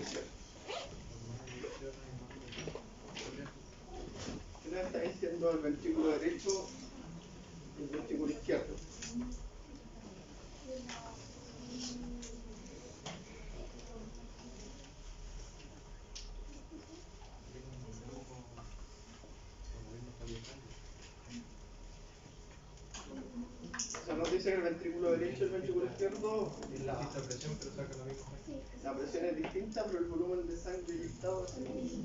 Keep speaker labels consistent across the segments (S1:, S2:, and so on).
S1: izquierdo. ¿Qué nos está diciendo el ventrículo derecho y el ventrículo izquierdo? O sea, nos dice que el ventrículo derecho y el ventrículo izquierdo, la presión es distinta, pero el volumen de sangre inyectado es el mismo.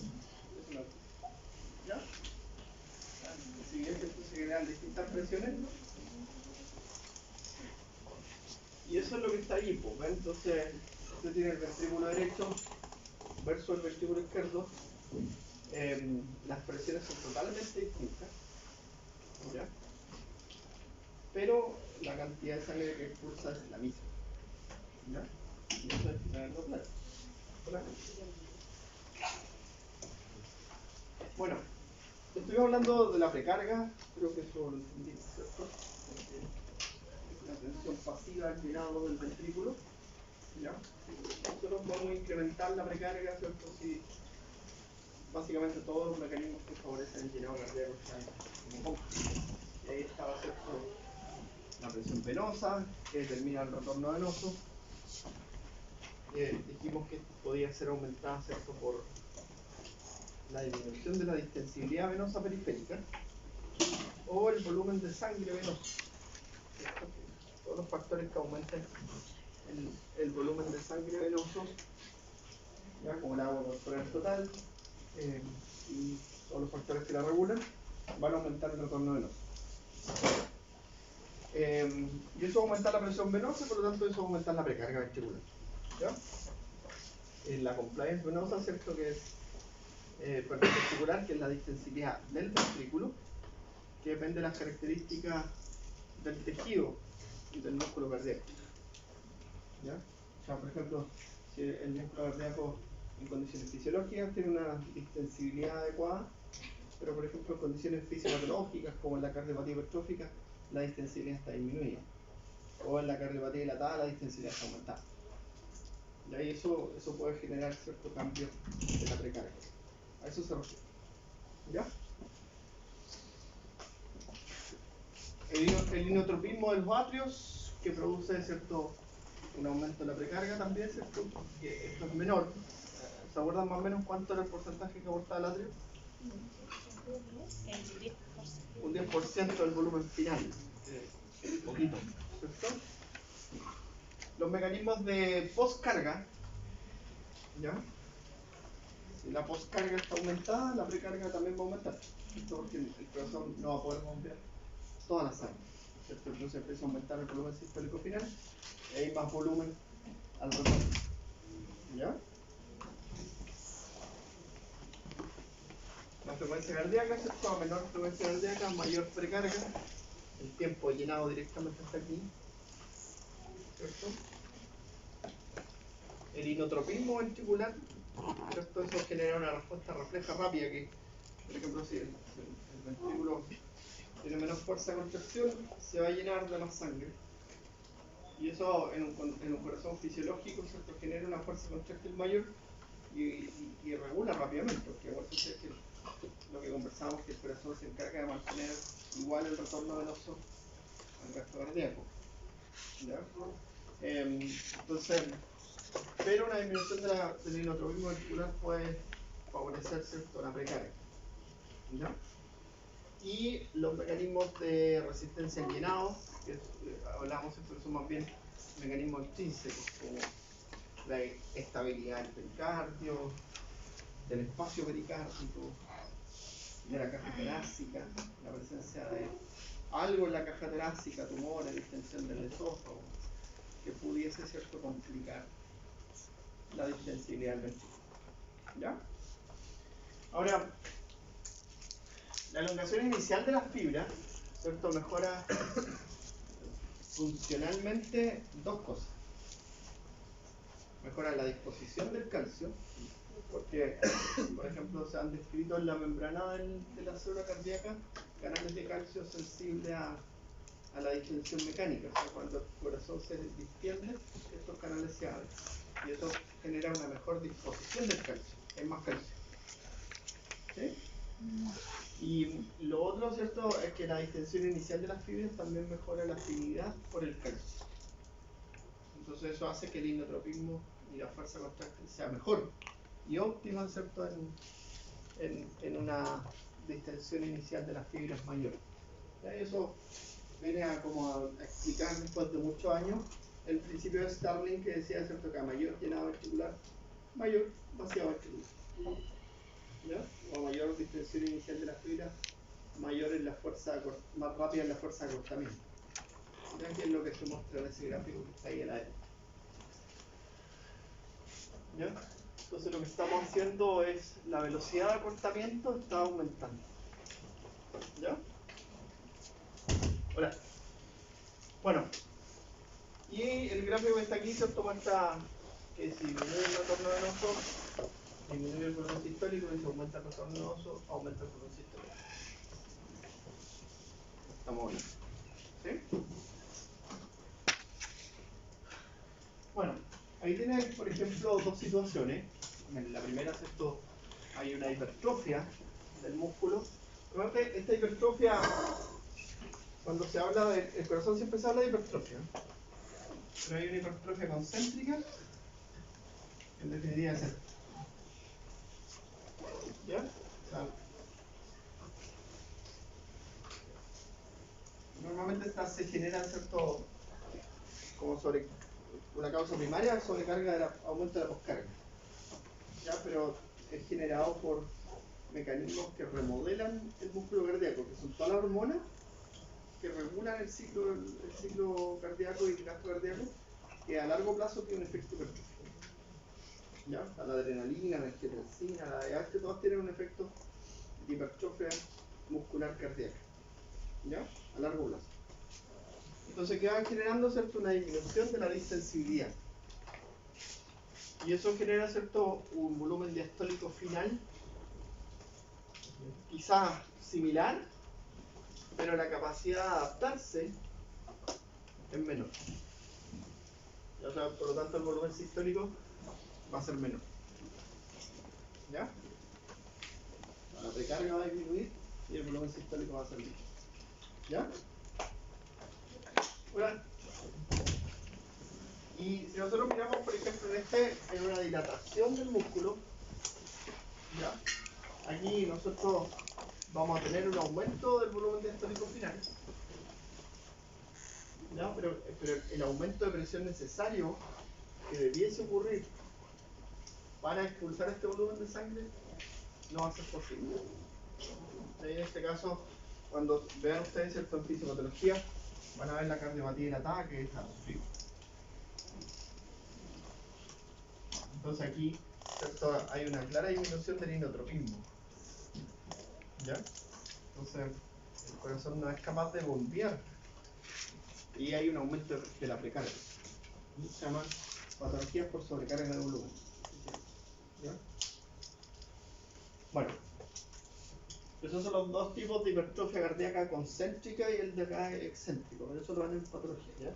S1: ¿Ya? Si bien que se generan distintas presiones, y eso es lo que está ahí, pues, ¿ven? Entonces, usted tiene el ventrículo derecho versus el ventrículo izquierdo, las presiones son totalmente distintas, ¿ya? Pero la cantidad de sangre que expulsa es la misma, ¿ya? Y eso hay que tenerlo claro. Bueno, estoy hablando de la precarga, creo que eso lo entendí, ¿cierto? La tensión pasiva al llenado del ventrículo, ¿ya? Nosotros podemos incrementar la precarga, ¿cierto? Si básicamente todos los mecanismos que favorecen el llenado cardíaco están como y ahí estaba, ¿cierto? La presión venosa, que determina el retorno venoso. Dijimos que podía ser aumentada, ¿cierto?, por la disminución de la distensibilidad venosa periférica o el volumen de sangre venoso, ¿cierto? Todos los factores que aumenten el volumen de sangre venoso, ya como el agua corporal total, y todos los factores que la regulan, van a aumentar el retorno venoso. Y eso va a aumentar la presión venosa, por lo tanto eso va a aumentar la precarga ventricular, ¿ya? La compliance venosa, ¿cierto?, que es ventricular, que es la distensibilidad del ventrículo, que depende de las características del tejido y del músculo cardíaco, ¿ya? O sea, por ejemplo, si el músculo cardíaco en condiciones fisiológicas tiene una distensibilidad adecuada, pero por ejemplo en condiciones fisiopatológicas como en la cardiopatía hipertrófica, la distensibilidad está disminuida, o en la cardiopatía dilatada la distensibilidad está aumentada. Y ahí eso puede generar cierto cambio de la precarga. A eso se refiere, ¿ya? El inotropismo de los atrios, que produce, ¿cierto?, un aumento de la precarga también, ¿cierto?, que esto es menor. ¿Se acuerdan más o menos cuánto era el porcentaje que aportaba el atrio?
S2: El 10%.
S1: Un 10% del volumen final. Poquito, ¿cierto? Los mecanismos de postcarga, ¿ya? Si la postcarga está aumentada, la precarga también va a aumentar, ¿cierto? Porque el corazón no va a poder bombear toda la sangre, ¿cierto? Entonces empieza a aumentar el volumen sistólico final y hay más volumen al retorno, ¿ya? La frecuencia cardíaca, ¿cierto? A menor frecuencia cardíaca, mayor precarga, el tiempo llenado directamente hasta aquí, ¿cierto? El inotropismo ventricular, ¿cierto? Eso genera una respuesta refleja rápida que, por ejemplo, si el ventrículo tiene menos fuerza de contracción, se va a llenar de más sangre. Y eso en un corazón fisiológico, ¿cierto?, genera una fuerza contractil mayor y regula rápidamente, porque acuérdense que lo que conversamos, que el corazón se encarga de mantener igual el retorno venoso al gasto cardíaco, ¿ya? Entonces, pero una disminución del inotropismo ventricular puede favorecer, ¿cierto?, la precarga, ¿ya? Y los mecanismos de resistencia al llenado, que hablamos, pero son más bien mecanismos intrínsecos, como la estabilidad del pericardio, del espacio pericárdico, de la caja torácica, la presencia de algo en la caja torácica, tumores, distensión del esófago, que pudiese, ¿cierto?, complicar la distensibilidad del ventrículo, ¿ya? Ahora, la elongación inicial de las fibras, ¿cierto?, mejora funcionalmente dos cosas. Mejora la disposición del calcio, porque, por ejemplo, se han descrito en la membrana de la célula cardíaca canales de calcio sensibles a la distensión mecánica. O sea, cuando el corazón se distiende, estos canales se abren. y eso genera una mejor disposición del calcio, hay más calcio. ¿Sí? Y lo otro, ¿cierto?, es que la distensión inicial de las fibras también mejora la afinidad por el calcio. Entonces eso hace que el inotropismo y la fuerza contráctil sea mejor y óptima, ¿cierto?, en una distensión inicial de las fibras mayor. ¿Ya? Y eso viene a explicar después de muchos años el principio de Starling, que decía, ¿cierto?, que a mayor llenado ventricular, mayor vaciado ventricular. ¿Ya? O a mayor distensión inicial de las fibras, mayor es la fuerza, más rápida es la fuerza de acortamiento. ¿Ya? Que es lo que se muestra en ese gráfico que está ahí a la derecha. ¿Ya? Entonces lo que estamos haciendo es la velocidad de acortamiento está aumentando. ¿Ya? Hola. Bueno, y el gráfico que está aquí, ¿cierto?, muestra que si disminuye el retorno venoso, disminuye el volumen sistólico, y si aumenta el retorno venoso, aumenta el volumen sistólico. Estamos bien. ¿Sí? Bueno, ahí tienes, por ejemplo, dos situaciones. En la primera, ¿cierto?, hay una hipertrofia del músculo. Realmente, esta hipertrofia, cuando se habla del corazón, siempre se habla de hipertrofia. Pero hay una hipertrofia concéntrica, en definitiva es esta. ¿Ya? O sea, normalmente estas se generan, ¿cierto?, como sobre una causa primaria, sobrecarga de aumento de la poscarga. ¿Ya? Pero es generado por mecanismos que remodelan el músculo cardíaco, que son todas las hormonas que regulan el ciclo cardíaco y el gasto cardíaco, que a largo plazo tiene un efecto hipertrófico. ¿Ya? La adrenalina, la angiotensina, la ADH, todas tienen un efecto de hipertrofia muscular cardíaca. ¿Ya? A largo plazo. Entonces, ¿qué van generando? ¿Cierto? Una disminución de la distensibilidad. Y eso genera, ¿cierto?, un volumen diastólico final, quizás similar, pero la capacidad de adaptarse es menor. O sea, por lo tanto, el volumen sistólico va a ser menor. ¿Ya? La precarga va a disminuir y el volumen sistólico va a ser menor. ¿Ya? Bueno. Y si nosotros miramos, por ejemplo, en una dilatación del músculo, ¿ya? Aquí nosotros vamos a tener un aumento del volumen diastólico final. ¿Ya? Pero el aumento de presión necesario que debiese ocurrir para expulsar este volumen de sangre no va a ser posible. En este caso, cuando vean ustedes esto en fisiopatología, van a ver la cardiopatía dilatada, que es atrofia. Entonces aquí, ¿cierto?, hay una clara disminución del inotropismo. ¿Ya? Entonces, el corazón no es capaz de bombear y hay un aumento de la precarga. Se llaman patologías por sobrecarga de volumen. ¿Ya? Bueno, esos son los dos tipos de hipertrofia cardíaca concéntrica y el de acá excéntrico, pero eso lo van en patología. ¿Ya?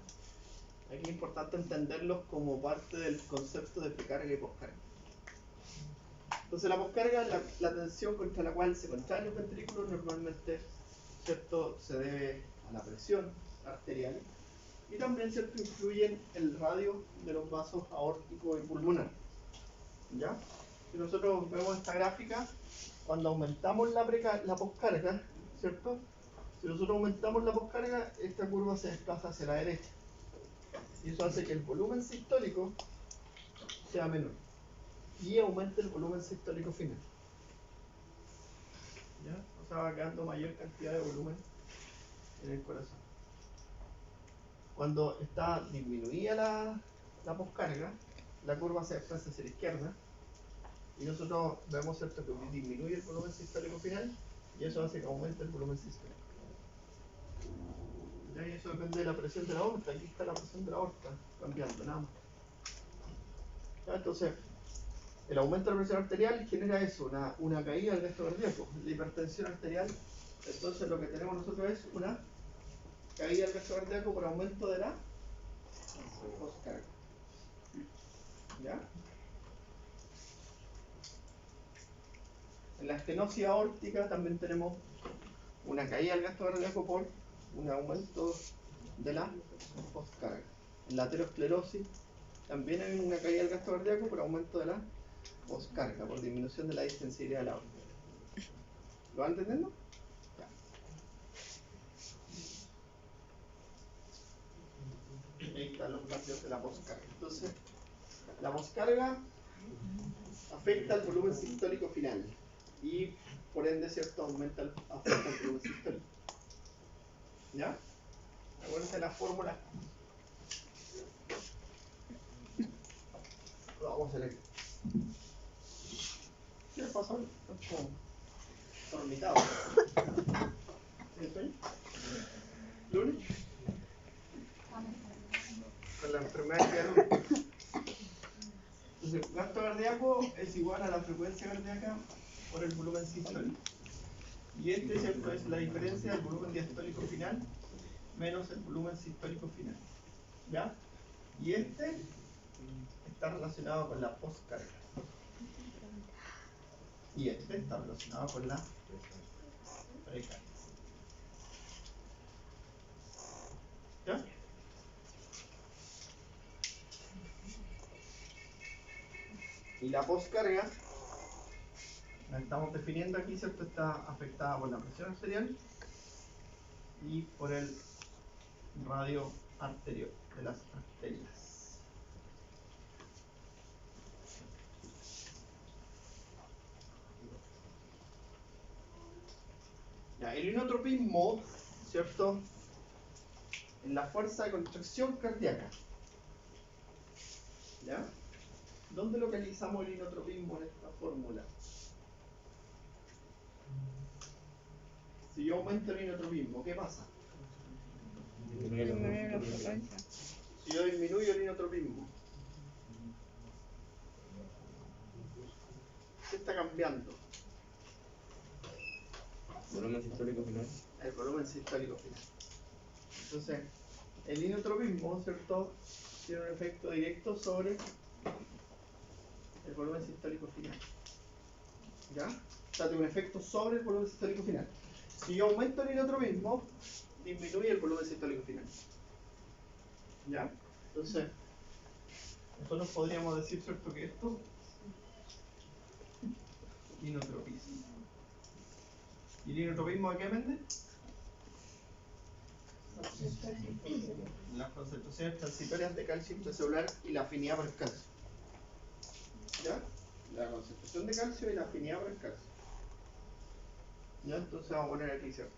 S1: Aquí es importante entenderlos como parte del concepto de precarga y poscarga. Entonces la poscarga es la tensión contra la cual se contraen los ventrículos, normalmente, ¿cierto?, se debe a la presión arterial y también, ¿cierto?, influyen el radio de los vasos aórtico y pulmonar. ¿Ya? Si nosotros vemos esta gráfica, cuando aumentamos la poscarga, ¿cierto?, si nosotros aumentamos la poscarga, esta curva se desplaza hacia la derecha y eso hace que el volumen sistólico sea menor y aumente el volumen sistólico final. ¿Ya? O sea, va quedando mayor cantidad de volumen en el corazón. Cuando está disminuida la poscarga, la curva se desplaza hacia la izquierda y nosotros vemos, ¿cierto?, que disminuye el volumen sistólico final y eso hace que aumente el volumen sistólico. ¿Ya? Y eso depende de la presión de la aorta. Aquí está la presión de la aorta cambiando, nada más. ¿Ya? Entonces, el aumento de la presión arterial genera eso, una caída del gasto cardíaco. La hipertensión arterial, entonces lo que tenemos nosotros es una caída del gasto cardíaco por aumento de la poscarga. ¿Ya? En la estenosis aórtica también tenemos una caída del gasto cardíaco por un aumento de la postcarga. En la aterosclerosis también hay una caída del gasto cardíaco por aumento de la postcarga, por disminución de la distensibilidad de la aorta. ¿Lo van entendiendo? Ya. Ahí están los cambios de la postcarga. Entonces, la postcarga afecta al volumen sistólico final y por ende, ¿cierto? Afecta el volumen sistólico. ¿Ya? Acuérdense la fórmula. Lo vamos a hacer aquí. ¿Qué le pasa? Está como dormitado. ¿Tienes sueño? ¿Lunes? Con la enfermedad de Luna. Entonces, gasto cardíaco es igual a la frecuencia cardíaca por el volumen sistólico. Y este, ¿cierto?, es la diferencia del volumen diastólico final menos el volumen sistólico final. ¿Ya? Y este está relacionado con la postcarga. Y este está relacionado con la precarga. ¿Ya? Y la postcarga, la estamos definiendo aquí, ¿cierto? Está afectada por la presión arterial y por el radio arterial de las arterias. Ya, el inotropismo, ¿cierto?, en la fuerza de contracción cardíaca. ¿Ya? ¿Dónde localizamos el inotropismo en esta fórmula? Si yo aumento el inotropismo, ¿qué pasa?
S2: Disminuye la frecuencia.
S1: Si yo disminuyo el inotropismo, ¿qué está cambiando?
S3: Volumen sistólico final.
S1: El volumen sistólico final. Entonces, el inotropismo, ¿cierto?, tiene un efecto directo sobre el volumen sistólico final. ¿Ya? O sea, tiene un efecto sobre el volumen sistólico final. Si yo aumento el inotropismo, disminuye el volumen sistólico final. ¿Ya? Entonces, nosotros podríamos decir, ¿cierto?, que esto inotropismo. ¿Y el inotropismo a qué depende? Las concentraciones transitorias de calcio intracelular y la afinidad por el calcio. ¿Ya? La concentración de calcio y la afinidad por el calcio. ¿Ya? Entonces vamos a poner aquí, ¿cierto?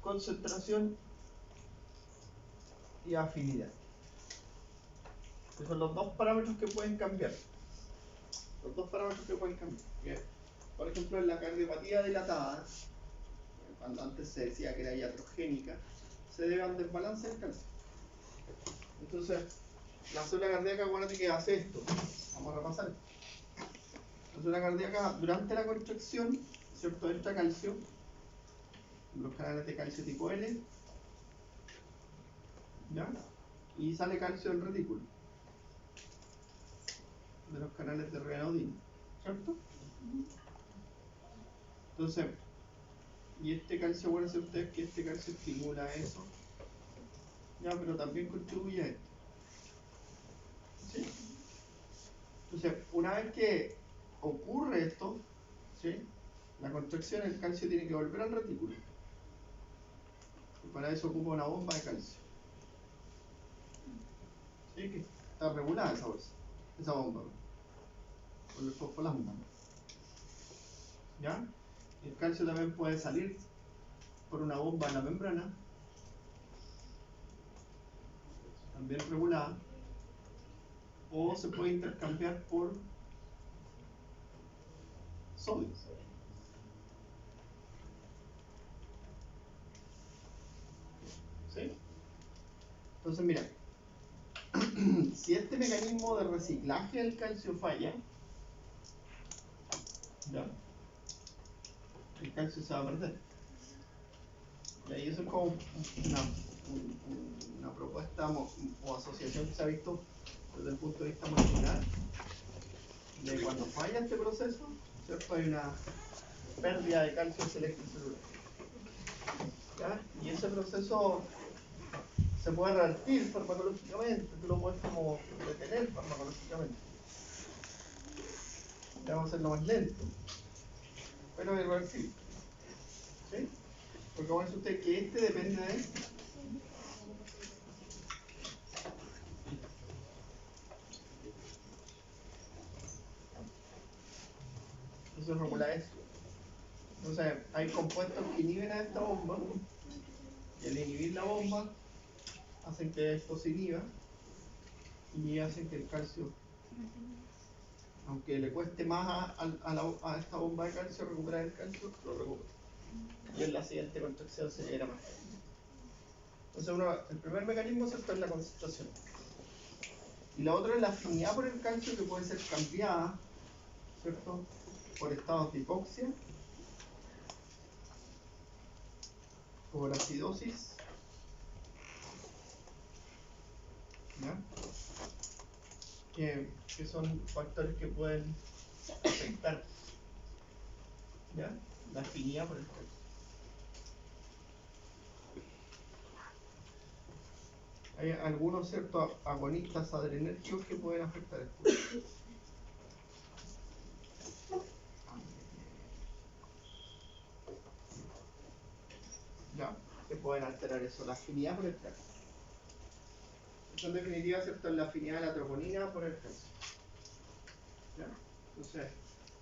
S1: Concentración y afinidad. Esos son los dos parámetros que pueden cambiar. Los dos parámetros que pueden cambiar. ¿Bien? Por ejemplo, en la cardiopatía dilatada, cuando antes se decía que era iatrogénica, se debe al desbalance del calcio. Entonces, la célula cardíaca, acuérdate que hace esto. Vamos a repasar. La célula cardíaca, durante la contracción, ¿cierto?, entra calcio, los canales de calcio tipo L, ¿ya? Y sale calcio del retículo, de los canales de Renaudin, ¿cierto? Entonces, y este calcio, acuérdense ustedes que este calcio estimula eso, ya, pero también contribuye a esto. ¿Sí? Entonces, una vez que ocurre esto, ¿sí?, la contracción, el calcio tiene que volver al retículo. Y para eso ocupa una bomba de calcio. ¿Sí? Que está regulada esa bolsa, esa bomba, con el fosfolásmido. ¿Ya? El calcio también puede salir por una bomba en la membrana, también regulada, o se puede intercambiar por sodio. ¿Sí? Entonces, mira, si este mecanismo de reciclaje del calcio falla, ¿ya?, el calcio se va a perder. Y ahí eso es como una propuesta o asociación que se ha visto desde el punto de vista molecular de cuando falla este proceso, ¿cierto? Hay una pérdida de calcio selecto celular. ¿Ya? Y ese proceso se puede revertir farmacológicamente, tú lo puedes como detener farmacológicamente. Ya vamos a hacerlo más lento, pero es reversible. ¿Sí? Porque como dice usted que este depende de esto. Eso regula eso. Entonces, hay compuestos que inhiben a esta bomba, y al inhibir la bomba, hacen que esto se inhiba, y hacen que el calcio, aunque le cueste más a esta bomba de calcio recuperar el calcio, lo recupera. Y en la siguiente contracción se genera más. Entonces, el primer mecanismo es la concentración. Y la otra es la afinidad por el calcio, que puede ser cambiada, ¿cierto?, por estados de hipoxia, por acidosis, ¿ya? Que son factores que pueden afectar, ¿ya?, la afinidad por el calcio. Hay algunos ciertos agonistas adrenérgicos que pueden afectar esto. ¿Ya? Que pueden alterar eso, la afinidad por el calcio. Eso en definitiva, ¿cierto?, es la afinidad de la troponina por el calcio. ¿Ya? Entonces,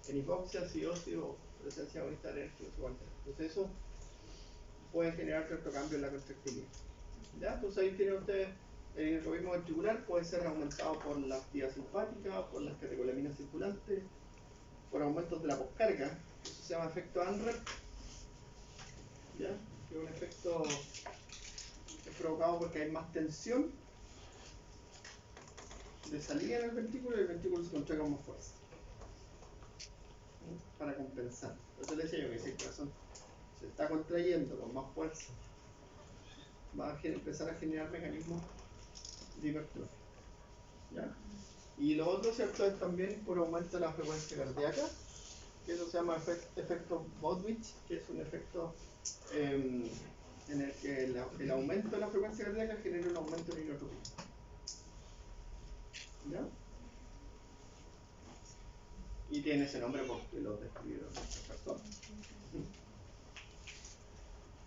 S1: en hipoxia, acidosis o presencia de agonista adrenérgico se altera. Entonces eso puede generar cierto cambio en la contractilidad. ¿Ya? Entonces ahí tiene usted el hidrofobismo ventricular, puede ser aumentado por la actividad simpática, por las catecolaminas circulantes, por aumentos de la poscarga, eso se llama efecto ANREP, ¿ya? Que es un efecto que es provocado porque hay más tensión de salida en el ventrículo y el ventrículo se contrae con más fuerza, ¿sí?, para compensar. Entonces le decía yo que si el corazón se está contrayendo con más fuerza, va a empezar a generar mecanismos de hipertrofia. ¿Ya? Y lo otro, ¿cierto?, es también por aumento de la frecuencia cardíaca, que eso se llama efecto Bowditch, que es un efecto en el que el aumento de la frecuencia cardíaca genera un aumento de inotropía. ¿Ya? Y tiene ese nombre porque lo describieron nuestros factores.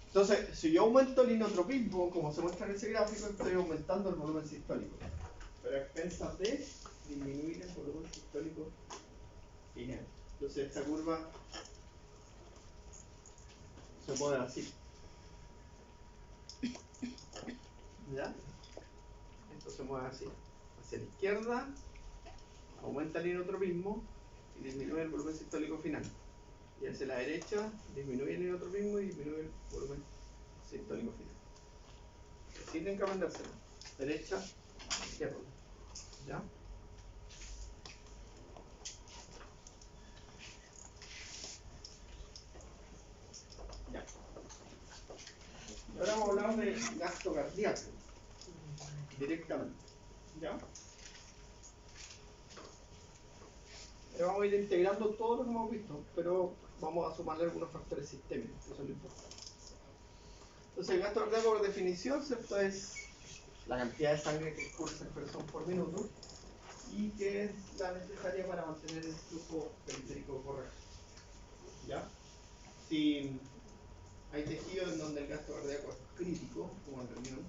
S1: Entonces, si yo aumento el inotropismo, como se muestra en ese gráfico, estoy aumentando el volumen sistólico, pero a expensas de disminuir el volumen sistólico final. Entonces, esta curva se mueve así. ¿Ya? Esto se mueve así. Hacia la izquierda, aumenta el inotropismo y disminuye el volumen sistólico final. Y hacia la derecha, disminuye el inotropismo y disminuye el volumen sistólico final. Así tienen que aprenderse. Derecha, izquierda. ¿Ya? Ya. Y ahora vamos a hablar de gasto cardíaco. Directamente. ¿Ya? Vamos a ir integrando todo lo que hemos visto, pero vamos a sumarle algunos factores sistémicos, que eso es lo importante. Entonces, el gasto cardíaco, por definición, ¿cierto?, es la cantidad de sangre que expulsa el corazón por minuto y que es la necesaria para mantener el flujo periférico correcto. ¿Ya? Si hay tejidos en donde el gasto cardíaco es crítico, como el riñón,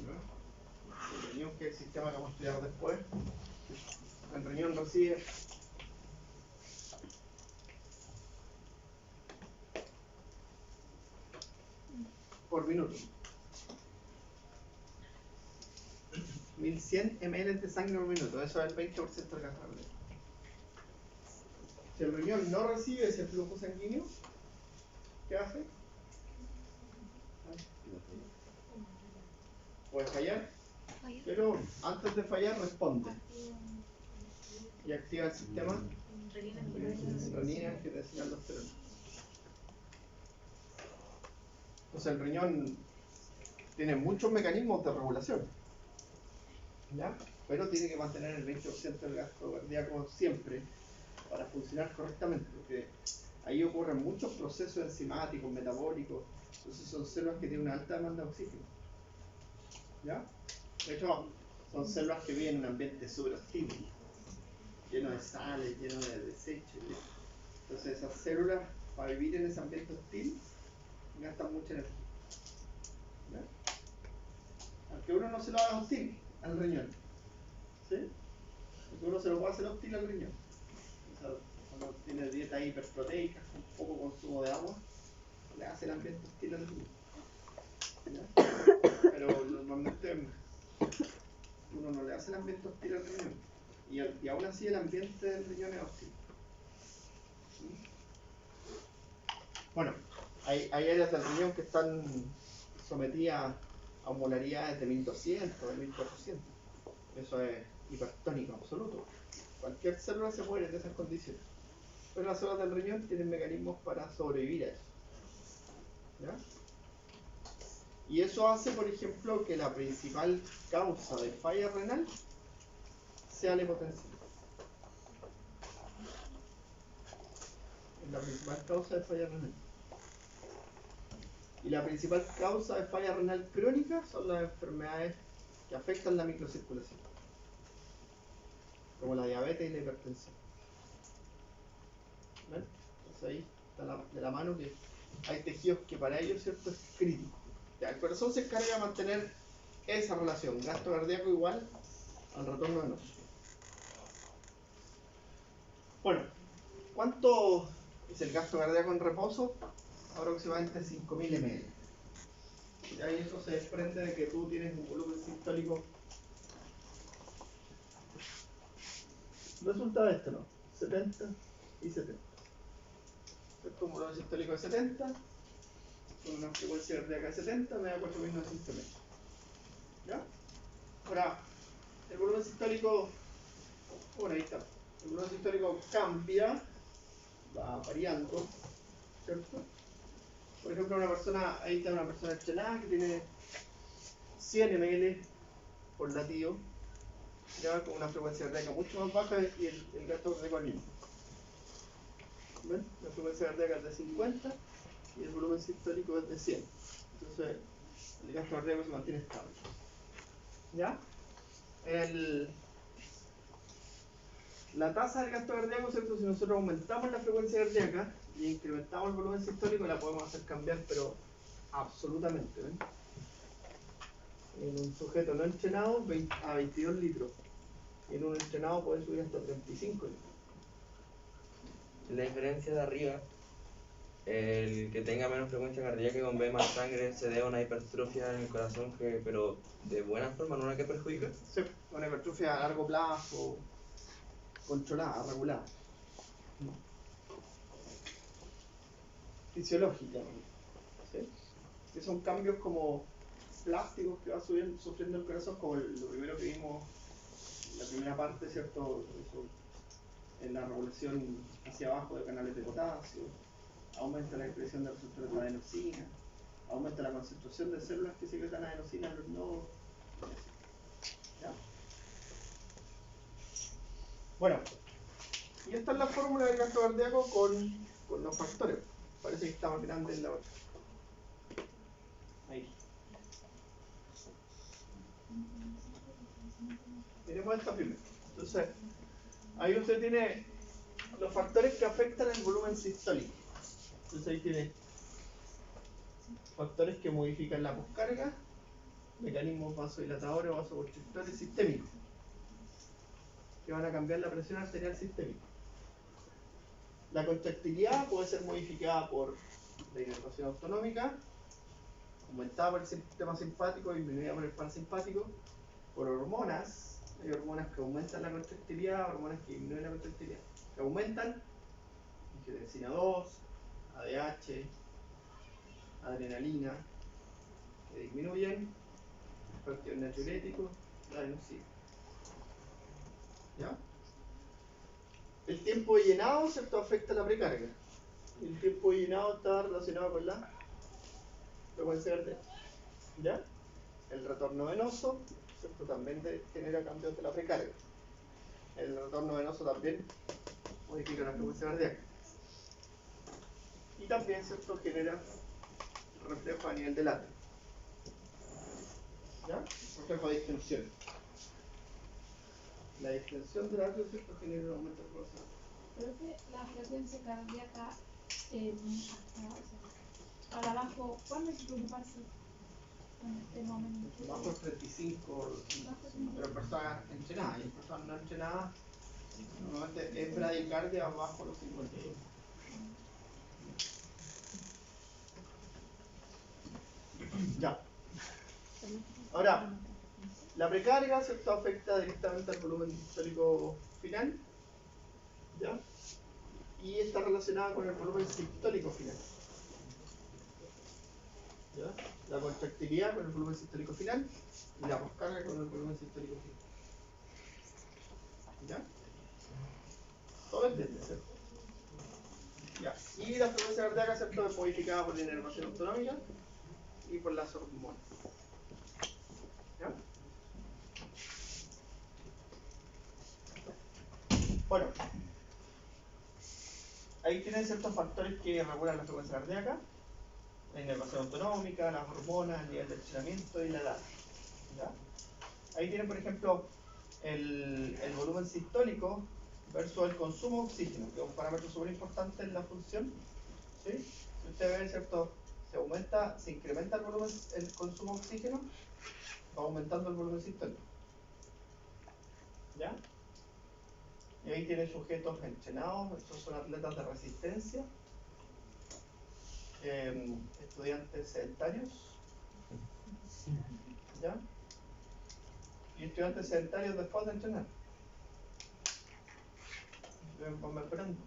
S1: ¿no?, el riñón, que es el sistema que vamos a estudiar después, el riñón recibe por minuto 1100 ml de sangre por minuto, eso es el 20% del gasto cardíaco. Si el riñón no recibe ese flujo sanguíneo, ¿qué hace? Puede fallar, pero antes de fallar responde y activa el sistema renina-angiotensina-aldosterona. Entonces el riñón tiene muchos mecanismos de regulación, ¿ya? Pero tiene que mantener el 20% del gasto cardíaco siempre para funcionar correctamente, porque ahí ocurren muchos procesos enzimáticos, metabólicos, entonces son células que tienen una alta demanda de oxígeno, ¿ya? De hecho, son células que viven en un ambiente súper hostil, lleno de sales, lleno de desechos. Entonces esas células, para vivir en ese ambiente hostil, gastan mucha energía, ¿ya? Aunque uno no se lo haga hostil al riñón, ¿sí? Porque uno se lo puede hacer hostil al riñón. O sea, cuando tiene dieta hiperproteica, con poco consumo de agua, le hace el ambiente hostil al riñón, ¿ya? Pero normalmente uno no le hace el ambiente hostil al riñón. Y aún así el ambiente del riñón es hostil. ¿Sí? Bueno, hay áreas del riñón que están sometidas a molaridades de 1200, de 1400. Eso es hipertónico absoluto. Cualquier célula se muere en esas condiciones. Pero las células del riñón tienen mecanismos para sobrevivir a eso, ¿ya? Y eso hace, por ejemplo, que la principal causa de falla renal sea la hipotensión. Es la principal causa de falla renal. Y la principal causa de falla renal crónica son las enfermedades que afectan la microcirculación, como la diabetes y la hipertensión. ¿Ven? Entonces ahí está de la mano que hay tejidos que para ellos, ¿cierto?, es crítico. Ya, el corazón se encarga de mantener esa relación, gasto cardíaco igual al retorno de oxígeno. Bueno, ¿cuánto es el gasto cardíaco en reposo? Aproximadamente 5.000 ml. Y ahí eso se desprende de que tú tienes un volumen sistólico. Resulta de esto, ¿no? 70 y 70. Esto es un volumen sistólico de 70, con una frecuencia cardíaca de 70, me da 4.900 ml. ¿Ya? Ahora, el volumen sistólico, bueno, ahí está. El volumen sistólico cambia, va variando, ¿cierto? Por ejemplo, una persona, ahí está una persona entrenada que tiene 100 ml por latido, ya con una frecuencia cardíaca mucho más baja y el gasto cardíaco al mismo. ¿Ven? La frecuencia cardíaca es de 50 y el volumen sistólico es de 100. Entonces, el gasto cardíaco se mantiene estable. ¿Ya? La tasa del gasto cardíaco, ¿cierto? Si nosotros aumentamos la frecuencia cardíaca y incrementamos el volumen sistólico, la podemos hacer cambiar, pero absolutamente. ¿Ven? En un sujeto no entrenado, a 22 litros. En un entrenado puede subir hasta 35 litros.
S3: La diferencia de arriba, el que tenga menos frecuencia cardíaca y bombee más sangre se debe a una hipertrofia en el corazón, pero de buena forma, no una que perjudica.
S1: Sí, una hipertrofia a largo plazo, controlada, regulada. Fisiológica, ¿sí? Que son cambios como plásticos que va sufriendo el corazón, como lo primero que vimos en la primera parte, ¿cierto? Eso, en la regulación hacia abajo de canales de potasio, aumenta la expresión de receptores de adenosina, aumenta la concentración de células que secretan adenosina en los nodos. ¿Ya? Bueno, y esta es la fórmula del gasto cardíaco con los factores. Parece que está más grande en la otra. Ahí. Miremos esta primero. Entonces, ahí usted tiene los factores que afectan el volumen sistólico. Entonces ahí tiene factores que modifican la poscarga, mecanismos vasodilatadores o vasoconstrictores sistémicos, que van a cambiar la presión arterial sistémica. La contractilidad puede ser modificada por la hidratación autonómica, aumentada por el sistema simpático y disminuida por el parasimpático, por hormonas. Hay hormonas que aumentan la contractilidad, hormonas que disminuyen la contractilidad. Que aumentan angiotensina 2, ADH, adrenalina, que disminuyen el factor natriurético, la adenosina. ¿Ya? El tiempo de llenado, ¿cierto?, afecta la precarga. El tiempo de llenado está relacionado con la frecuencia cardíaca. ¿Ya? El retorno venoso, ¿cierto? También genera cambios de la precarga. El retorno venoso también modifica la frecuencia cardíaca. Y también, ¿cierto? Genera reflejo a nivel del atrio. ¿Ya? Reflejo de distensión. La distensión del atrio, ¿cierto? Genera un aumento de frecuencia.
S2: Pero que la frecuencia cardíaca hasta, para abajo, ¿cuándo hay que preocuparse en este momento?
S1: Bajo 35, pero personas entrenadas, y en personas no entrenadas, normalmente es bradicardia bajo los 52. Ya. Ahora, la precarga, ¿cierto? Afecta directamente al volumen sistólico final, ¿ya? Y está relacionada con el volumen sistólico final. ¿Ya? La contractilidad con el volumen sistólico final y la poscarga con el volumen sistólico final. ¿Ya? Todo entiende, ¿cierto? Ya. Y la frecuencia cardíaca, ¿cierto? Es modificada por la inervación autonómica y por las hormonas. ¿Ya? Bueno, ahí tienen ciertos factores que regulan la frecuencia cardíaca: la inervación autonómica, las hormonas, el nivel de entrenamiento y la edad. ¿Ya? Ahí tienen, por ejemplo, el volumen sistólico versus el consumo de oxígeno, que es un parámetro súper importante en la función. ¿Sí? Si ustedes ven, ¿cierto? Se incrementa el consumo de oxígeno, va aumentando el volumen sistólico. ¿Ya? Y ahí tienen sujetos entrenados, estos son atletas de resistencia, estudiantes sedentarios, ¿ya? Y estudiantes sedentarios después de entrenar. Van mejorando.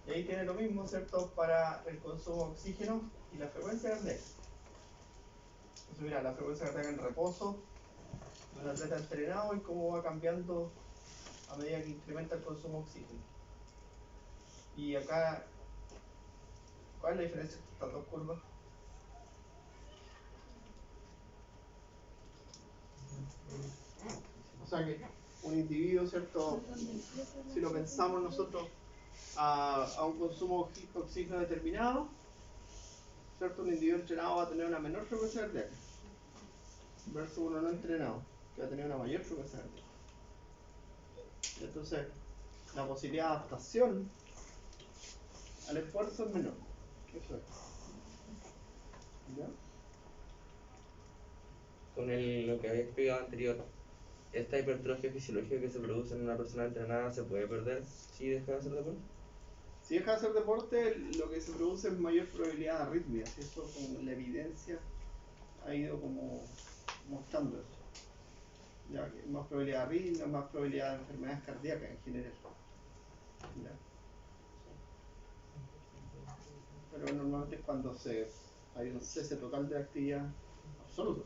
S1: Y ahí tiene lo mismo, ¿cierto? Para el consumo de oxígeno y la frecuencia cardíaca. Entonces, mira, la frecuencia cardíaca en reposo de un atleta entrenado y cómo va cambiando a medida que incrementa el consumo de oxígeno. Y acá, ¿cuál es la diferencia entre estas dos curvas? O sea que un individuo, ¿cierto? Si lo pensamos nosotros a un consumo de oxígeno determinado, ¿cierto? Un individuo entrenado va a tener una menor frecuencia cardíaca versus uno no entrenado, que va a tener una mayor frecuencia cardíaca. Entonces, la posibilidad de adaptación al esfuerzo es menor. Eso es. ¿Ya?
S3: Con lo que había explicado anterior, esta hipertrofia fisiológica que se produce en una persona entrenada se puede perder si deja de hacer deporte.
S1: Si deja de hacer deporte, lo que se produce es mayor probabilidad de arritmias. Eso, como la evidencia ha ido como mostrando eso. Ya que más probabilidad de arritmias, más probabilidad de enfermedades cardíacas en general. ¿Ya? Pero normalmente es cuando hay un cese total de actividad absoluto.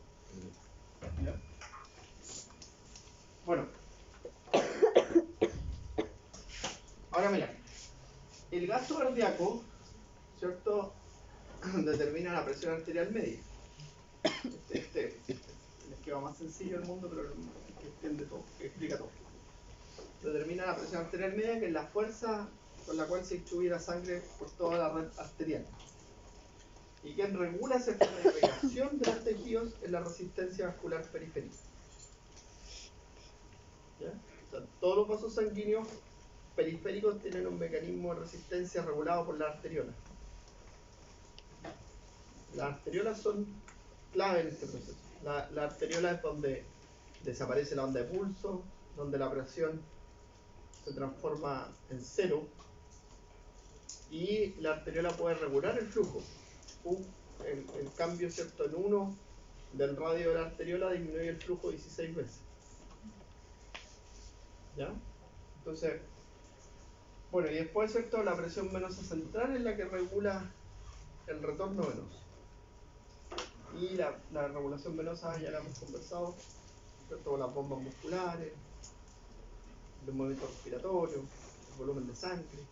S1: ¿Ya? Bueno, ahora mira, el gasto cardíaco, ¿cierto? Determina la presión arterial media. Este es el esquema más sencillo del mundo, pero que entiende todo, que explica todo. Determina la presión arterial media, que es la fuerza con la cual se distribuye la sangre por toda la red arterial. Y quien regula esa irrigación de los tejidos es la resistencia vascular periférica. ¿Ya? O sea, todos los vasos sanguíneos periféricos tienen un mecanismo de resistencia regulado por las arteriolas. Las arteriolas son clave en este proceso. La arteriola es donde desaparece la onda de pulso, donde la presión se transforma en cero y la arteriola puede regular el flujo. El cambio, ¿cierto?, en 1 del radio de la arteriola disminuye el flujo 16 veces. ¿Ya? Entonces, bueno, y después, ¿cierto?, la presión venosa central es la que regula el retorno venoso. Y la regulación venosa ya la hemos conversado, ¿cierto?, las bombas musculares, el movimiento respiratorio, el volumen de sangre,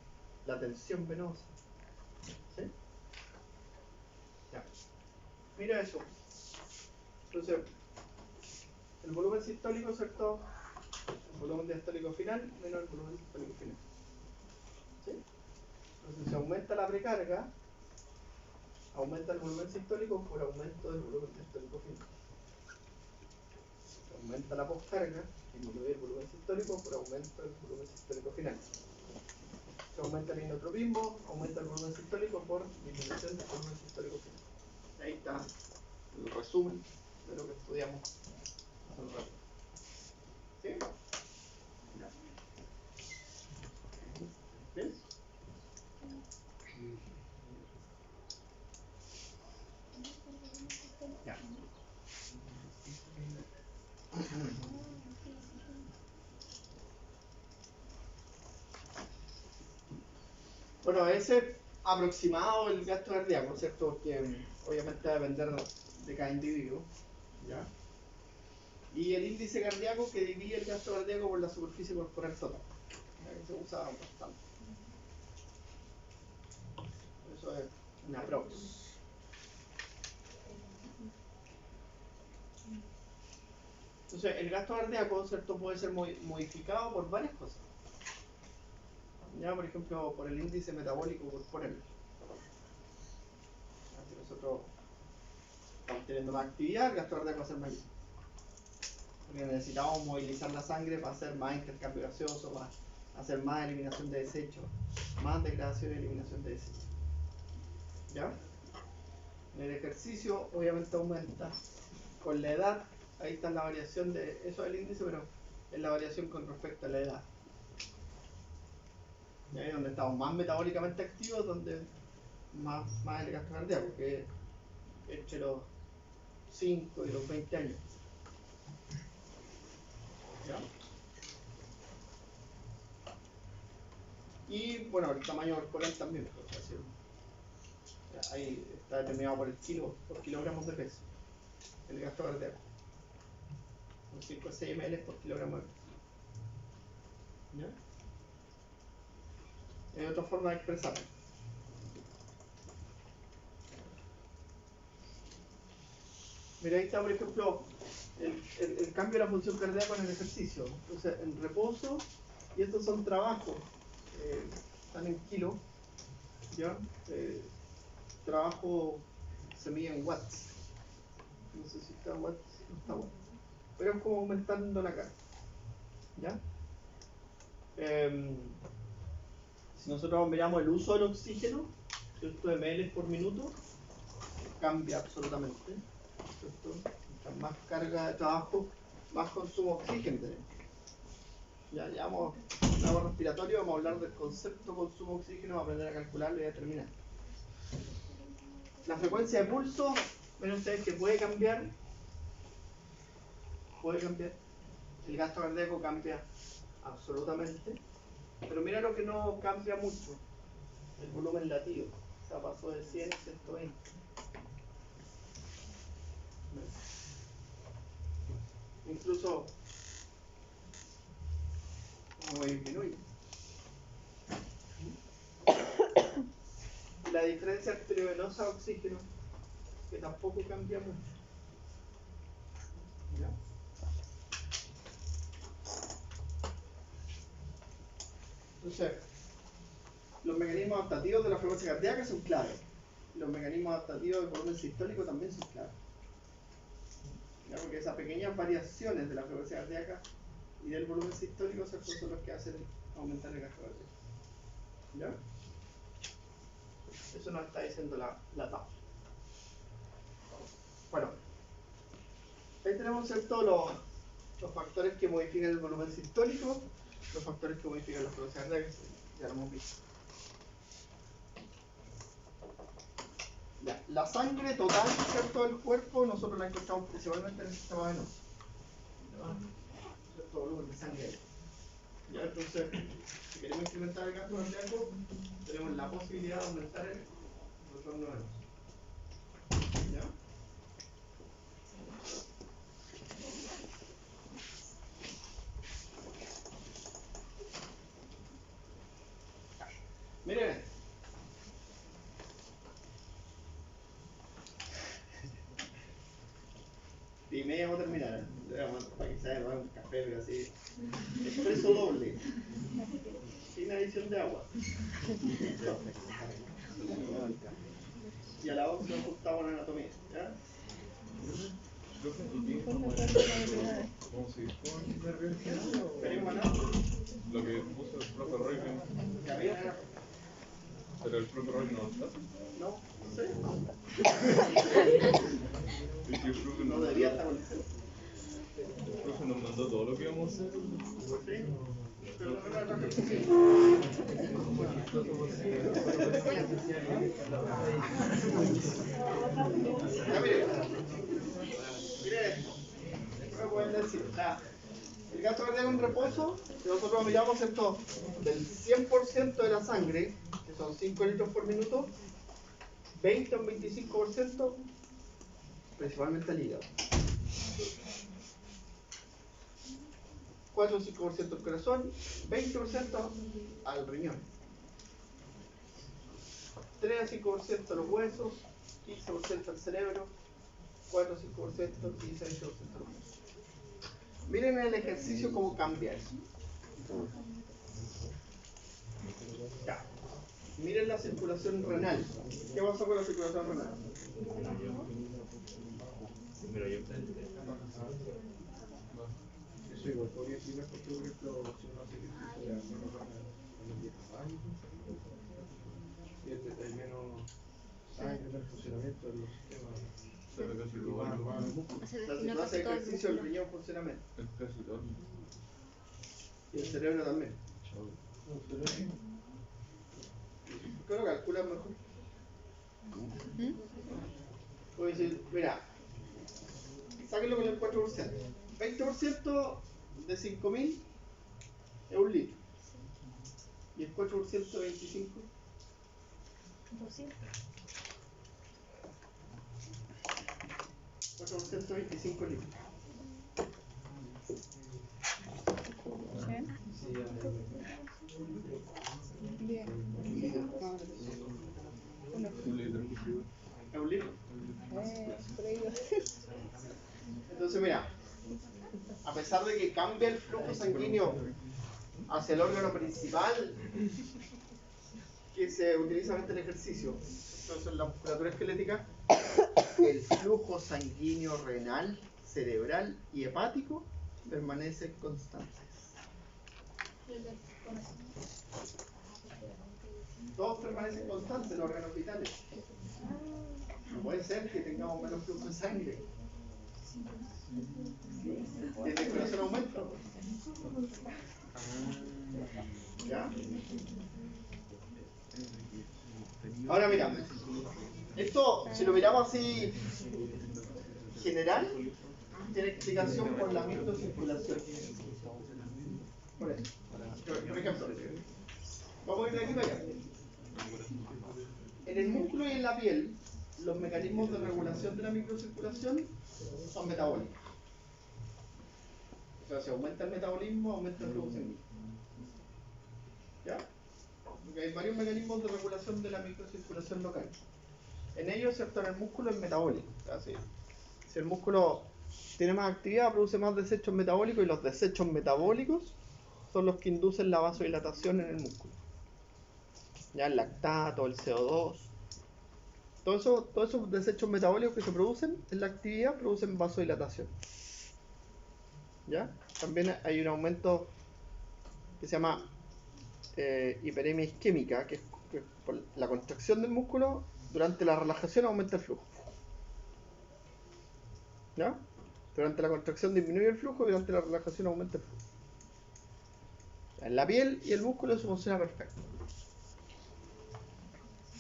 S1: la tensión venosa. ¿Sí? Mira eso. Entonces, el volumen sistólico, ¿cierto? El volumen diastólico final menos el volumen sistólico final. ¿Sí? Entonces, si aumenta la precarga, aumenta el volumen sistólico por aumento del volumen diastólico final. Si aumenta la poscarga, disminuye el volumen sistólico por aumento del volumen sistólico final. Si aumenta el inotropismo, aumenta el volumen sistólico por disminución del volumen sistólico final. Ahí está el resumen de lo que estudiamos hace un rato. ¿Sí? Ya. ¿Bien? Ya. Bueno, ese aproximado el gasto cardíaco, ¿cierto? Porque obviamente va a depender de cada individuo. ¿Ya? Y el índice cardíaco que divide el gasto cardíaco por la superficie corporal total. ¿Ya? Que se usa bastante. Eso es una aprox. Entonces, el gasto cardíaco, ¿cierto? Puede ser modificado por varias cosas. Ya, por ejemplo, por el índice metabólico corporal. Si nosotros estamos teniendo más actividad, el gasto cardíaco va a ser mayor. Porque necesitamos movilizar la sangre para hacer más intercambio gaseoso, para hacer más eliminación de desechos, más degradación y eliminación de desechos. ¿Ya? En el ejercicio, obviamente aumenta. Con la edad, ahí está la variación de. Eso es el índice, pero es la variación con respecto a la edad. Y ahí es donde estamos más metabólicamente activos, donde más el gasto cardíaco, que es entre los 5 y los 20 años. ¿Ya? Y bueno, el tamaño corporal también, pues, así, ahí está determinado por el kilo, por kilogramos de peso, el gasto cardíaco. Son 5 a 6 ml por kilogramo de peso. ¿Ya? Hay otra forma de expresarlo. Mira, ahí está, por ejemplo, el cambio de la función cardíaca en el ejercicio. Entonces, en reposo, y estos son trabajos, están en kilos, ¿ya? Trabajo se mide en watts. No sé si está watts, no está watts. Pero es como aumentando la carga. ¿Ya? Si nosotros miramos el uso del oxígeno, ¿cierto? ml por minuto, cambia absolutamente. ¿Cierto? Mientras más carga de trabajo, más consumo de oxígeno tenemos. Ya llevamos trabajo respiratorio, vamos a hablar del concepto consumo de oxígeno, vamos a aprender a calcularlo y a determinar. La frecuencia de pulso, ven ustedes que puede cambiar. El gasto cardíaco cambia absolutamente. Pero mira lo que no cambia mucho. El volumen latido. O sea, pasó de 100 a 120. Incluso como disminuye. La diferencia arteriovenosa a oxígeno, que tampoco cambia mucho. ¿Ya? Entonces, los mecanismos adaptativos de la frecuencia cardíaca son claros. Los mecanismos adaptativos del volumen sistólico también son claros. ¿Ya? Porque esas pequeñas variaciones de la frecuencia cardíaca y del volumen sistólico son los que hacen aumentar el gasto cardíaco. ¿Ya? Eso nos está diciendo la tabla. Bueno, ahí tenemos, ¿cierto?, los factores que modifican el volumen sistólico, los factores que modifican la frecuencia cardíaca, ya lo hemos visto. Ya, la sangre total, ¿cierto?, del cuerpo, nosotros la encontramos principalmente en el sistema venoso. ¿Cierto? Volumen de sangre. Ya, entonces, si queremos incrementar el gasto cardíaco, tenemos la posibilidad de aumentar el retorno venoso. ¿Ya? Miren, 7:30 vamos a terminar. Para que se haga un café, pero así. Expreso doble. Sin adición de agua. Y a la 11 nos juntamos en anatomía. ¿Ya?
S4: ¿Cómo se dispone?
S1: ¿Venimos a
S4: Lo que puso el profe Roy, pero el profe Roy no está.
S1: No, no sé.
S4: Es que el profe
S1: No debería estar con el
S4: el profe nos mandó todo lo que íbamos a hacer.
S1: ¿sí? Pero no era la ya mire esto. ¿Qué me pueden decir? El gasto cardíaco en reposo, si nosotros miramos esto del 100% de la sangre, que son 5 litros por minuto, 20 o un 25%, principalmente al hígado. 4 o 5% al corazón, 20% al riñón, 3 a 5% a los huesos, 15% al cerebro, 4 o 5% y 6% a los huesos. Miren el ejercicio cómo cambia eso. Ya. Miren la circulación renal. ¿Qué pasa con la circulación renal?
S3: Pero yo
S5: Eso igual podría ser porque, por ejemplo, si uno hace ejercicio de menos a los 10 años, y hay menos sangre, menos funcionamiento de los sistemas.
S4: Pero casi todo el mundo.
S1: Si no hace ejercicio, el riñón funciona menos.
S4: Es casi todo el mundo.
S1: Y el cerebro también. ¿Por qué lo calculas mejor? Voy a decir, mira, sáquenlo con el 4%. 20% de 5.000 es 1 litro. Y el 4% de 25.
S2: 200.
S1: 4% de 25 litros.
S2: Bien.
S4: Un litro.
S1: Es 1 litro.
S2: Por ahí va.
S1: Entonces, mira, a pesar de que cambia el flujo sanguíneo hacia el órgano principal que se utiliza en el ejercicio, entonces la musculatura esquelética, el flujo sanguíneo renal, cerebral y hepático permanecen constantes. Todos permanecen constantes en los órganos vitales. No puede ser que tengamos menos flujo de sangre. Y el corazón aumenta. ¿Ya? Ahora mira, esto si lo miramos así general, tiene explicación por la microcirculación. Por eso. Por ejemplo, vamos a ir de aquí para allá. En el músculo y en la piel, los mecanismos de regulación de la microcirculación son metabólicos. O sea, si aumenta el metabolismo, aumenta el flujo sanguíneo. ¿Ya? Porque hay varios mecanismos de regulación de la microcirculación local. En ellos, ¿cierto? En el músculo es metabólico. O sea, si el músculo tiene más actividad, produce más desechos metabólicos, y los desechos metabólicos son los que inducen la vasodilatación en el músculo. Ya el lactato, el CO2, todos esos desechos metabólicos que se producen en la actividad producen vasodilatación. ¿Ya? También hay un aumento que se llama hiperemia isquémica, que es por la contracción del músculo. Durante la relajación aumenta el flujo. ¿Ya? Durante la contracción disminuye el flujo y durante la relajación aumenta el flujo. En la piel y el músculo eso funciona perfecto.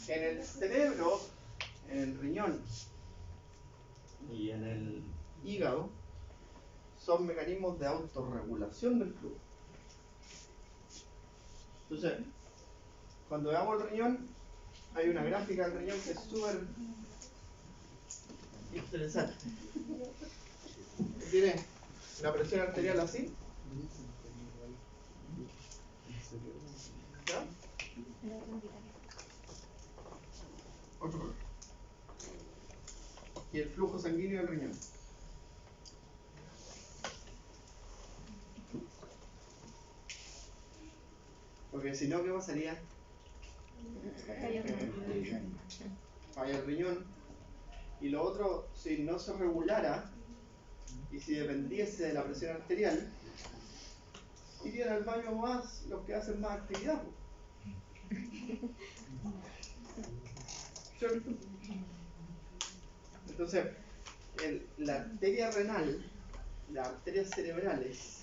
S1: En el cerebro, en el riñón y en el hígado son mecanismos de autorregulación del flujo. Entonces, cuando veamos el riñón, hay una gráfica del riñón que es súper interesante. Tiene la presión arterial así. ¿Ya? Otro. Y el flujo sanguíneo del riñón. Porque si no, ¿qué pasaría? Falla el riñón. Y lo otro, si no se regulara y si dependiese de la presión arterial, irían al baño más los que hacen más actividad. ¿Cierto? Entonces, la arteria renal, las arterias cerebrales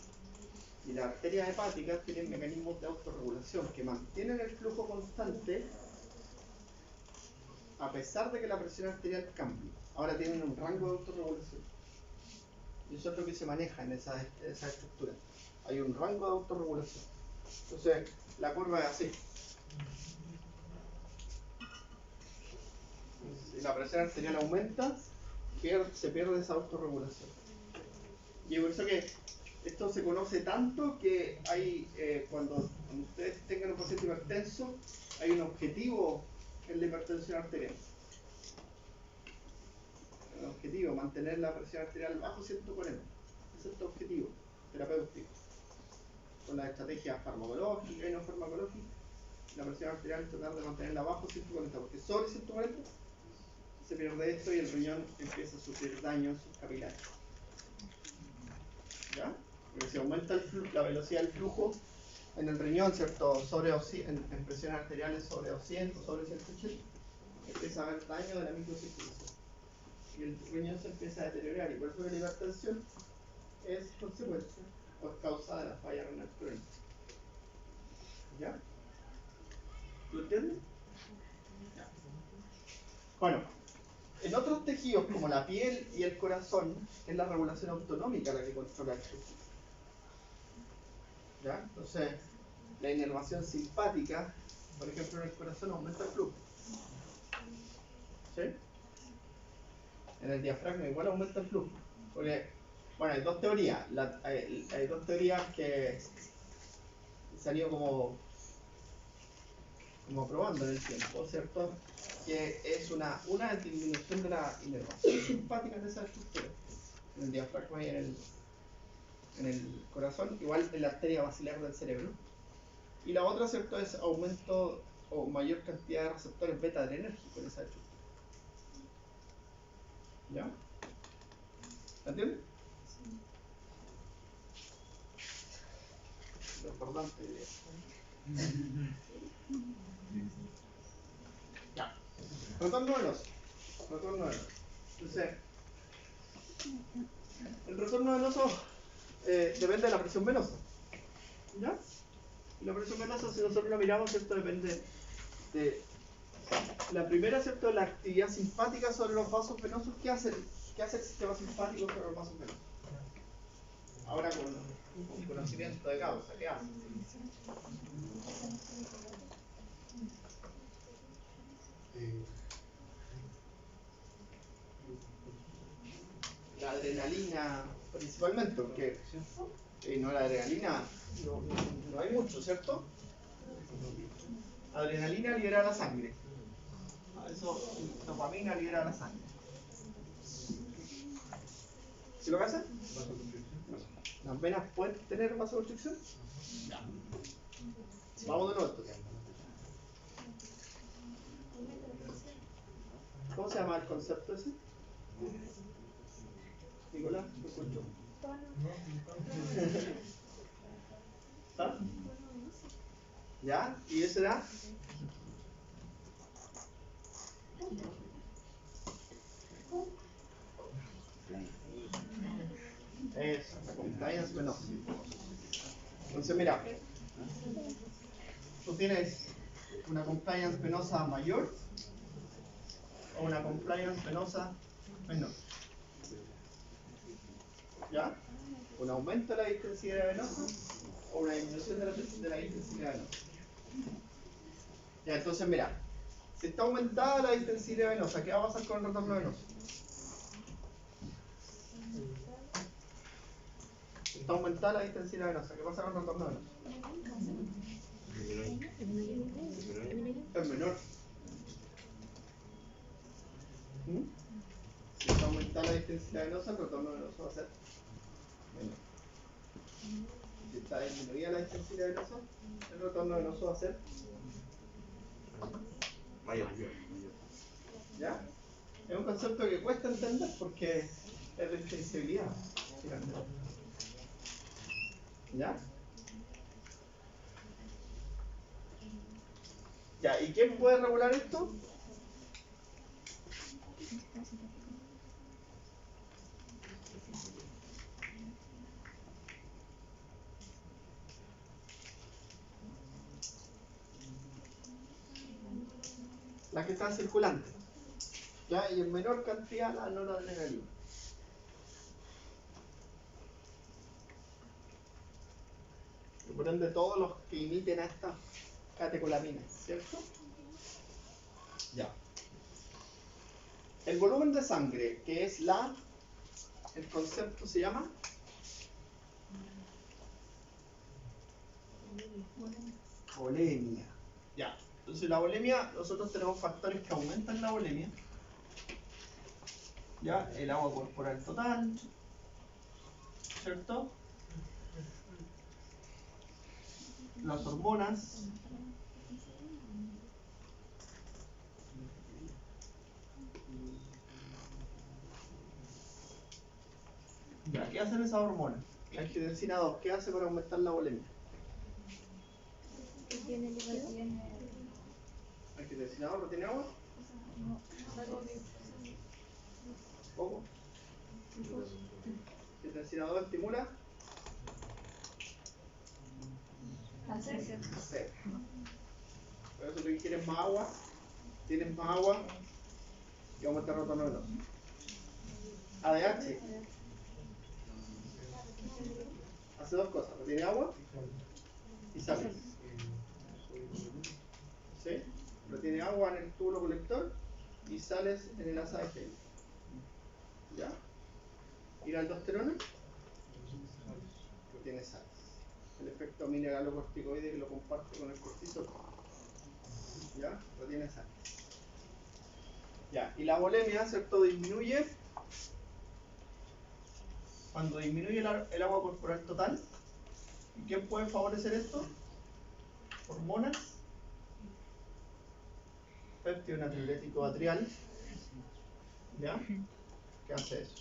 S1: y las arterias hepáticas tienen mecanismos de autorregulación que mantienen el flujo constante a pesar de que la presión arterial cambie. Ahora tienen un rango de autorregulación. Y eso es lo que se maneja en esa estructura. Hay un rango de autorregulación. Entonces, la curva es así. Si la presión arterial aumenta, se pierde esa autorregulación. Y por eso que esto se conoce tanto que hay, cuando ustedes tengan un paciente hipertenso, hay un objetivo en la hipertensión arterial. El objetivo, mantener la presión arterial bajo 140. Ese es el objetivo terapéutico. Con las estrategias farmacológicas y no farmacológicas, la presión arterial tratar de mantenerla bajo 140, porque sobre 140 se pierde esto y el riñón empieza a sufrir daño en sus capilares. ¿Ya? Porque si aumenta la velocidad del flujo en el riñón, ¿cierto? En presiones arteriales sobre 200, sobre 180, empieza a haber daño de la microcirculación. Y el riñón se empieza a deteriorar, y por eso la hipertensión es consecuencia o es causa de la falla renal crónica. ¿Ya? ¿Lo entiendes? Ya. Bueno, en otros tejidos como la piel y el corazón, es la regulación autonómica la que controla esto. ¿Ya? Entonces, la inervación simpática, por ejemplo, en el corazón aumenta el flujo. ¿Sí? En el diafragma igual aumenta el flujo. Porque, bueno, hay dos teorías. Hay dos teorías que se han ido como probando en el tiempo, ¿cierto? Que es una disminución de la inervación simpática de esa estructura. En el diafragma y en el corazón, igual en la arteria basilar del cerebro. Y la otra, ¿cierto?, es aumento o mayor cantidad de receptores beta-adrenérgicos en esa estructura. ¿Ya? ¿Entiendes? Lo importante es... Ya. Retorno venoso. Entonces, el retorno venoso depende de la presión venosa. ¿Ya? Y la presión venosa, si nosotros lo miramos, ¿cierto?, depende de la primera, ¿cierto?, la actividad simpática sobre los vasos venosos. ¿Qué hace el sistema simpático sobre los vasos venosos? Ahora con conocimiento de causa, ¿qué hace? La adrenalina principalmente, porque no, la adrenalina no hay mucho, ¿cierto? Adrenalina libera la sangre. Eso, dopamina libera la sangre. ¿Sí lo que hace? ¿Las venas pueden tener vasoconstricción? Ya. Vamos de nuevo entonces. ¿Cómo se llama el concepto ese? Nicolás, ¿lo escucho? ¿Ah? ¿Ya? ¿Y ese era? Es la compliance venosa. Entonces, mira, tú tienes una compliance venosa mayor o una compliance venosa menor. ¿Ya? Un aumento de la intensidad venosa o una disminución de la intensidad venosa. Ya, entonces mira, si está aumentada la intensidad venosa, ¿qué va a pasar con el retorno venoso? Si está aumentada la intensidad venosa, ¿qué pasa con el retorno venoso? Es menor. Si está aumentada la intensidad venosa, el retorno venoso va a ser menor. Si está disminuida la intensidad venosa, el retorno venoso va a ser
S3: Mayor.
S1: ¿ya? Es un concepto que cuesta entender porque es de extensibilidad. ¿Ya? Ya, ¿y quién puede regular esto? Las que están circulantes. ¿Ya? Y en menor cantidad la noradrenalina. Y por ende todos los que imiten a estas catecolaminas, ¿cierto? Ya. El volumen de sangre, que es el concepto se llama volemia. Ya. Entonces la volemia, nosotros tenemos factores que aumentan la volemia. Ya, el agua corporal total, ¿cierto? Las hormonas. Ya, ¿qué hacen esas hormonas? La angiotensina 2, ¿qué hace para aumentar la volemia?
S2: ¿Tiene líquido?
S1: La angiotensina 2 retiene agua, poco. La angiotensina 2 estimula sed. Por eso tú quieres más agua, tienes más agua y aumenta el retorno venoso. ADH hace dos cosas, retiene agua y sales. ¿Sí? Retiene agua en el túbulo colector y sales en el asa de Hale. ¿Ya? ¿Y la aldosterona? Retiene sales. El efecto mineralocorticoide que lo comparte con el cortisol. ¿Ya? Retiene sales. Ya, y la volemia, ¿cierto? Disminuye cuando disminuye el agua corporal total. ¿Y quién puede favorecer esto? Hormonas, péptido natriurético atrial. ¿Ya? ¿Qué hace eso?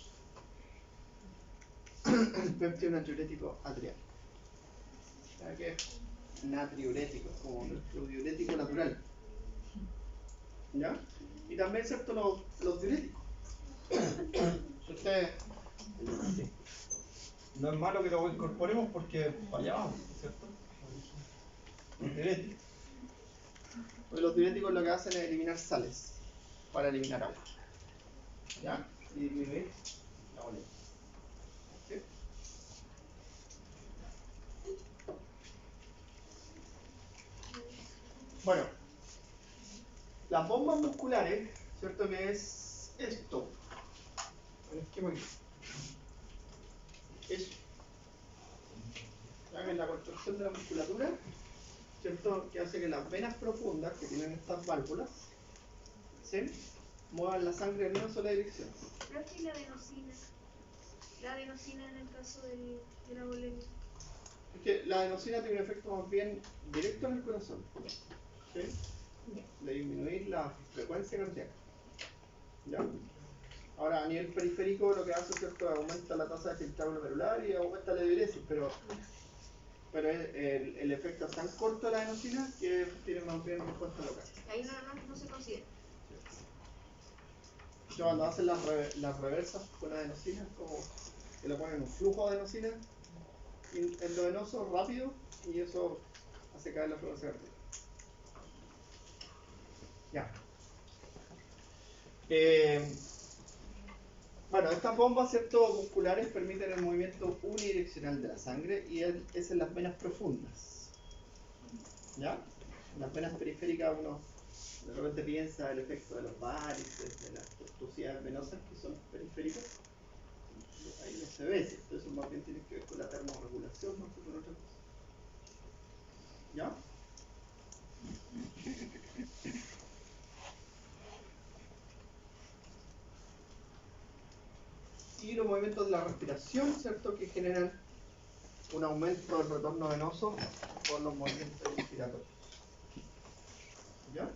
S1: Péptido natriurético atrial. ¿Ya? ¿Qué es? Natriurético, como nuestro diurético natural. ¿Ya? Y también, ¿cierto? Los diuréticos. Ustedes, no es malo que lo incorporemos porque para allá vamos, ¿cierto? Los diuréticos. Porque los diuréticos lo que hacen es eliminar sales para eliminar agua. ¿Ya? Y disminuir la volemia. ¿Sí? Bueno, las bombas musculares, ¿cierto? Que es esto. El esquema aquí. Eso. ¿Ya? Que es la construcción de la musculatura, ¿cierto? Que hace que las venas profundas que tienen estas válvulas, ¿sí? Muevan la sangre en una sola dirección.
S6: Pero es que la adenosina en el caso de la volemia.
S1: Es que la adenosina tiene un efecto más bien directo en el corazón, ¿sí? De disminuir la frecuencia cardíaca. ¿Ya? Ahora, a nivel periférico, lo que hace, ¿cierto? Aumenta la tasa de filtrado glomerular y aumenta la diuresis, pero el efecto es tan corto de la adenosina que tiene más bien respuesta local.
S6: Ahí no se considera.
S1: Yo cuando hacen las reversas con adenosina, es como que le ponen un flujo de adenosina endovenoso rápido y eso hace caer la frecuencia cardíaca. Ya. Bueno, estas bombas, ¿cierto? Musculares permiten el movimiento unidireccional de la sangre y es en las venas profundas. ¿Ya? En las venas periféricas uno de repente piensa el efecto de los varices, de las tortuosidades venosas que son periféricas. Ahí no se ve, ¿cierto? Eso más bien tiene que ver con la termorregulación, no con otra cosa. ¿Ya? Y los movimientos de la respiración, ¿cierto? Que generan un aumento del retorno venoso por los movimientos inspiratorios. ¿Ya?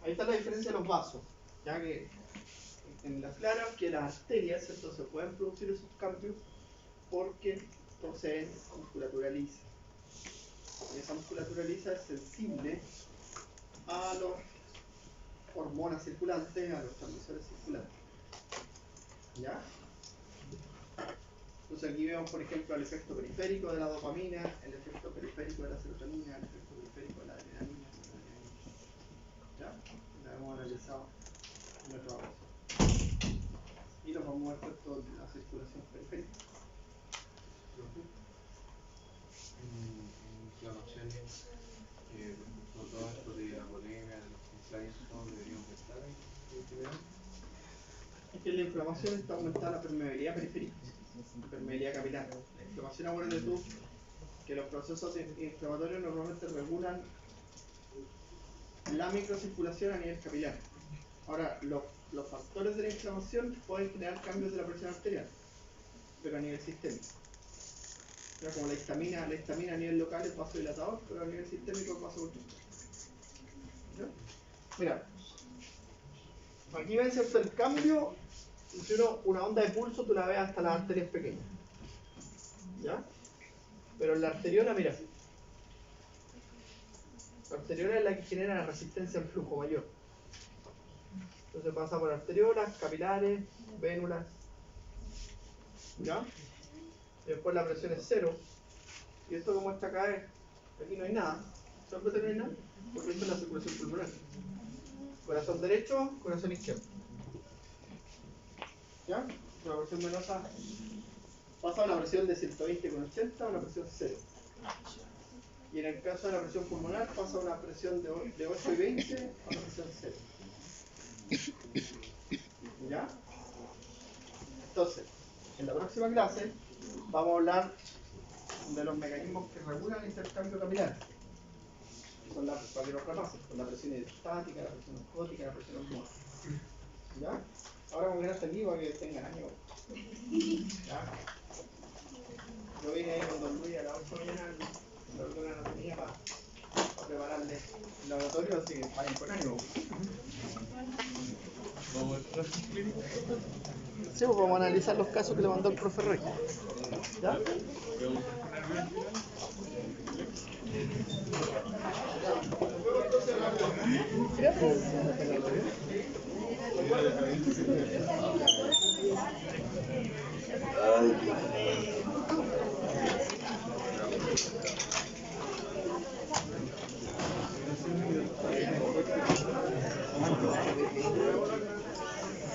S1: Ahí está la diferencia de los vasos, ya que en las claras que las arterias, ¿cierto? Se pueden producir esos cambios porque poseen musculatura lisa. Y esa musculatura lisa es sensible a las hormonas circulantes, a los transmisores circulantes. ¿Ya? Entonces aquí vemos, por ejemplo, el efecto periférico de la dopamina, el efecto periférico de la serotonina, el efecto periférico de la adrenalina. ¿Ya? La hemos analizado en nuestra base. Y nos vamos a ver esto de la circulación periférica.
S5: Inflamaciones, por todo esto de la colega, de los inflamaciones, deberíamos estar ahí en general.
S1: Es que la inflamación está aumentada la permeabilidad periférica, la permeabilidad capilar. La inflamación, acuérdate tú, que los procesos inflamatorios normalmente regulan la microcirculación a nivel capilar. Ahora, los factores de la inflamación pueden generar cambios de la presión arterial, pero a nivel sistémico. O sea, como la histamina a nivel local es vasodilatador, pero a nivel sistémico es vasoconstrictor. ¿Ya? Mira, aquí ven, ¿cierto? El cambio, si una onda de pulso tú la ves hasta las arterias pequeñas. ¿Ya? Pero en la arteriola, mira, la arteriola es la que genera la resistencia al flujo mayor. Entonces pasa por arteriolas, capilares, vénulas. ¿Ya? Y después la presión es 0. Y esto como está acá es, aquí no hay nada. ¿Sabes por qué no hay nada? Porque esto es la circulación pulmonar. Corazón derecho, corazón izquierdo. ¿Ya? La presión venosa pasa a una presión de 120/80 a una presión 0. Y en el caso de la presión pulmonar pasa a una presión de 8/20 a una presión 0. ¿Ya? Entonces, en la próxima clase vamos a hablar de los mecanismos que regulan el intercambio capilar. Son para que los repasen, con la presión hidrostática, la presión osmótica, la presión osmótica. ¿Ya? Ahora como que no está aquí para que tengan ánimo. ¿Ya? Yo vine ahí con Don Luis a las 8 de la mañana en la doctora de anatomía para prepararle el laboratorio, así que vayan con ánimo.
S4: Vamos a ver las clínicas.
S1: Sí, pues vamos a analizar los casos que le mandó el profe Rey. ¿Ya? ¿Ya?